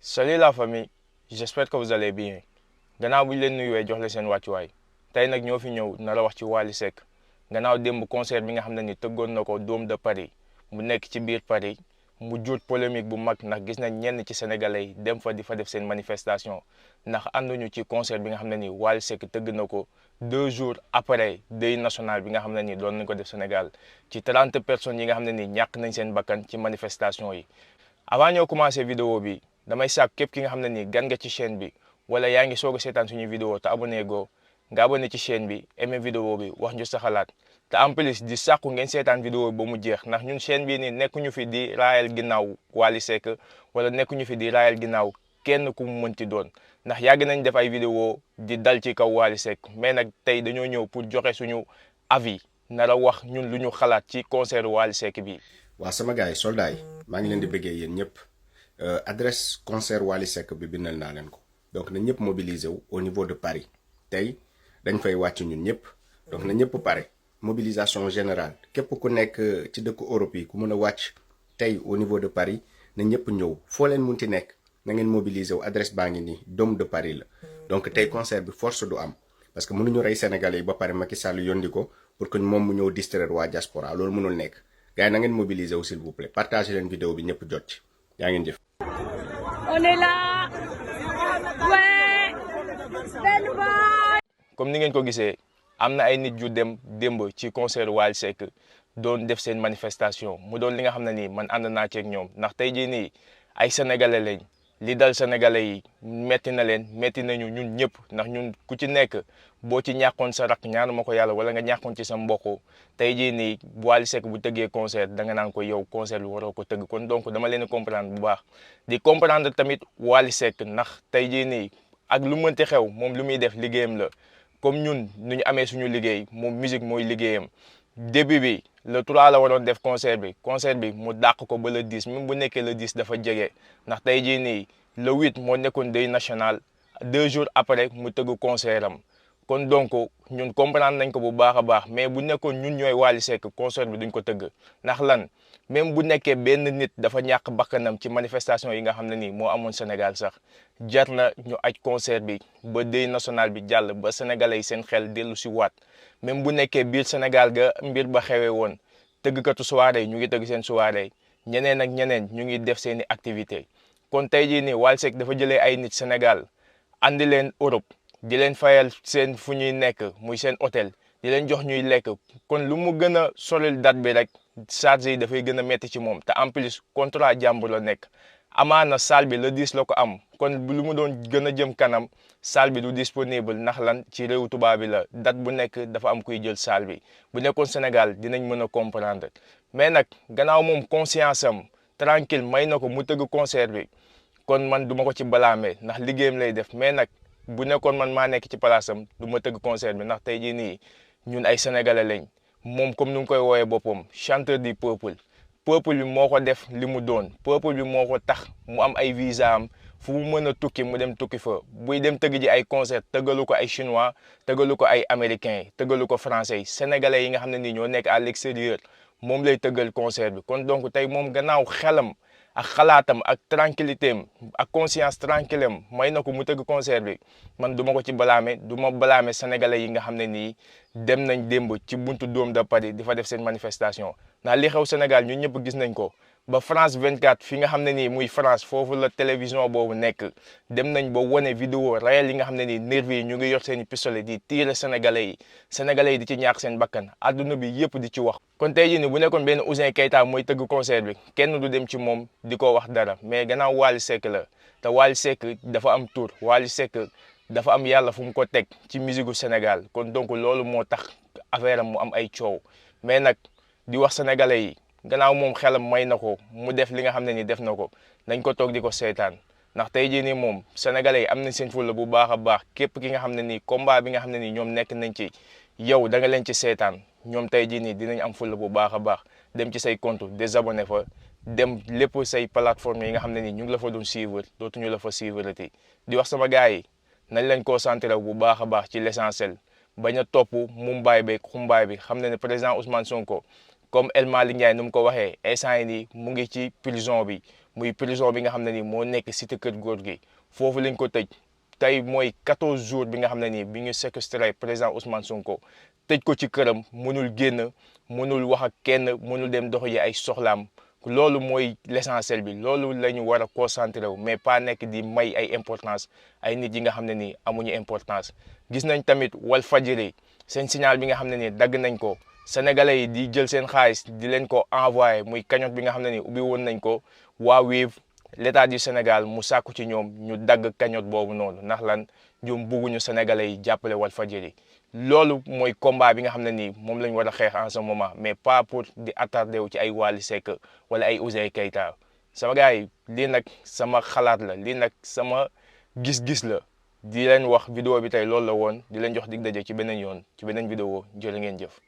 Salut la famille, j'espère que vous allez bien. Gannaaw bu ñu leen nuyuwee jox la seen wàccuwaay tey nag ñoo fi ñëw nar a wax ci Wally Seck gannaaw démb concert bi nga xam ne ni tëggoon na ko Dôme de Paris mu nekk ci biir Paris mu jur polémique bu mag ndax gis nañ ñenn ci sénégalais yi dem fa di fa def seen manifestation ndax ànduñu ci concert bi nga xam ne ni Wally Seck tëgg na ko 2 jours après deuil national bi nga xam ne ni doon nañ ko def Sénégal ci 30 personnes yi nga xam ne ni ñàkk nañ seen bakkan ci manifestation yi. Avant ñoo commencé vidéo bi damay sàkk képp ki nga xam ne ni gan nga ci chaîne bi wala yaa ngi soog a seetaan suñu vidéo te abonné go nga abonné ci chaîne bi aimé vidéo bi wax ñu sa xalaat te en plus di sàkku ngeen seetaan vidéo bi ba mu jeex ndax ñun chaîne bii nii nekkuñu fi di raayal ginnaaw Wally Seck wala nekkuñu fi di raayal ginnaaw kenn ku mu mënti doon ndax yàgg nañ def ay vidéo di dal ci kaw Wally Seck mais nag tey dañoo ñëw pour joxe suñu avis nar a wax ñun lu ñu xalaat ci concert Wally Seck bi. waa sama gars yi soldats yi maa ngi leen di bëggee yéen ñëpp adresse concert Wally Seck bi bindal naa leen ko donc na ñëpp mobiliser wu au niveau de Paris tey dañ fay wàcc ñun ñëpp donc na ñëpp pare mobilisation générale képp ku nekk ci dëkku Europe yi ku mën a wàcc tey au niveau de Paris na ñëpp ñëw foo leen munti nekk na ngeen mobiliser wu adresse baa ngi nii Dôme de Paris la donc tey concert bi force du am parce que mënuñu rey Sénégalais yi ba pare Macky Sall yónni ko pour que moom mu ñëw distraire waa diaspora loolu mënul nekk. gars yi na ngeen mobiliser wu s'il vous plaît partagez leen vidéo bi ñëpp jot ci yaa ngeen jëf. On est là. Ouais. Belle boy. Comme ni ngeen ko gisee am na ay nit yu dem démb ci concert Wally Seck doon def seen manifestation mu doon li nga xam ne nii man ànd naa ci ak ñoom ndax tey jii nii ay sénégalais lañ li dal sénégalais yi metti na leen metti nañu ñun ñëpp ndax ñun ku ci nekk boo ci ñàkkoon sa rak ñaanu ma ko yàlla wala nga ñàkkoon ci sa mbokk tey jii nii Wally Seck bu tëggee concert da nga naan ko yow concert bi waroo ko tëgg kon donc dama leen comprendre bu baax di comprendre tamit Wally Seck ndax tey jii nii ak lu mënti xew moom lu muy def liggéeyam la comme ñun nu ñu amee suñu liggéey moom musique mooy liggéeyam début bi le 3 la waroon def concert bi mu dàq ko ba le 10 même bu nekkee le 10 dafa jege ndax tey jii nii le 8 moo nekkoon deuil national 2 jours après mu tëgg concert am kon donc ñun comprendre nañ ko bu baax a baax mais bu nekkoon ñun ñooy Wally Seck concert bi duñ ko tëgg ndax lan même bu nekkee benn nit dafa ñàkk bakkanam ci manifestation yi nga xam ne nii moo amoon Sénégal sax jar na ñu aj concert bi ba deuil national bi jàll ba sénégalais yi seen xel dellu si waat même bu nekkee biir Sénégal ga mbir ba xewee woon tëggkatu soirée ñu ngi tëgg seen soirée ñeneen ak ñeneen ñu ngi def seeni activité kon tey jii nii Wally Seck dafa jëlee ay nit Sénégal andi leen Europe di leen fayal seen fu ñuy nekk muy seen hôtel di leen jox ñuy lekk kon lu mu gën a solil date bi rek charge yi dafay gën a metti ci moom te en plus contrat jàmbur la nekk amaana salle bi le 10 la ko am kon lu mu doon gën a jëm kanam salle bi du disponible ndax lan ci réew tubaab bi la date bu nekk dafa am kuy jël salle bi bu nekkoon Sénégal dinañ mën a comprendre mais nag gannaaw moom conscience am tranquille may na ko mu tëgg concert bi kon man du ma ko ci balaamee ndax liggéeyam lay def mais nag bu nekkoon man maa nekk ci place am du ma tëgg concert bi ndax tey jii nii ñun ay sénégalais lañ moom comme ni mu koy woowee boppam chanteur du peuple bi moo ko def li mu doon peuple bi moo ko tax mu am ay visa am fu mu mën a tukki mu dem tukki fa buy dem tëgg ji ay concert tëggalu ko ay chinois tëggalu ko ay américains tëggalu ko français yi sénégalais yi nga xam ne nii ñoo nekk à l'extérieur moom lay tëggal concert bi kon donc tey moom gannaaw xelam ak xalaatam ak tranquillité am ak conscience tranquille am may na ko mu tëgg concert bi man du ma ko ci balaame du ma balaame sénégalais yi nga xam ne nii dem nañ démb ci buntu Dôme de Paris di fa def seen manifestation ndax li xew Sénégal ñun ñëpp gis nañ ko ba France 24 fi nga xam ne nii muy France foofu la télévision boobu nekk dem nañ ba wane vidéo réel yi nga xam ne nii nervi yi ñu ngi yor seen i pistolet di tirer sénégalais yi di ci ñaax seen bakkan adduna bi yëpp di ci wax. kon tey jii nii bu nekkoon benn Ouzin Keita mooy tëgg concert bi kenn du dem ci moom di ko wax dara mais gannaaw Wally Seck la te Wally Seck dafa am tour Wally Seck dafa am yàlla fu mu ko teg ci musique gu Sénégal kon donc loolu moo tax affaire am mu am ay coow mais nag di wax sénégalais yi. gannaaw moom xelam may na ko mu def li nga xam ne ni def na ko nañ ko toog di ko seetaan ndax tey jii nii moom sénégalais yi am nañ seen fulla bu baax a baax képp ki nga xam ne nii combat bi nga xam ne nii ñoom nekk nañ ci yow da nga leen ci seetaan ñoom tey jii nii dinañ am fulla bu baax a baax dem ci say compte désabonné fa dem lépp say plateforme yi nga xam ne nii ñu ngi la fa doon suivre dootuñu la fa suivre ti di wax sama gars yi nañ leen concentré bu baax a baax ci l'essentiel bañ a topp mumbaay beeg xumbaay bi xam ne ne président Ousmane Sonko comme El Malick Ndiaye nu mu ko waxee instant yi nii mu ngi ci prison bi muy prison bi nga xam ne ni moo nekk cité Kër Gorgui foofu lañ ko tëj tey mooy 14 jours bi nga xam ne nii bi ñu séquestré président Ousmane Sonko tëj ko ci këram mënul génn mënul wax ak kenn mënul dem dox yi ay soxlaam loolu mooy l'essentiel bi loolu la ñu war a concentré wu mais pas nekk di may ay importance ay nit yi nga xam ne nii amuñu importance. gis nañ tamit Walfadjri seen signal bi nga xam ne nii dagg nañ ko sénégalais yi di jël seen xaalis di leen ko envoyé muy cagnotte bi nga xam ne nii ubbi woon nañ ko waa Wave l'état du Sénégal mu sàkku ci ñoom ñu dagg cagnotte boobu noonu ndax lan ñoom bugguñu sénégalais yi jàppale Walfadjri loolu mooy combat bi nga xam ne nii moom la ñu war a xeex en ce moment mais pas pour di attardé wu ci ay Wally Seck wala ay Ouzin Keita sama gars yi lii nag sama xalaat la lii nag sama gis-gis la di leen wax vidéo bi tey loolu la woon di leen jox dig daje ci beneen yoon ci beneen vidéo jërë ngeen jëf.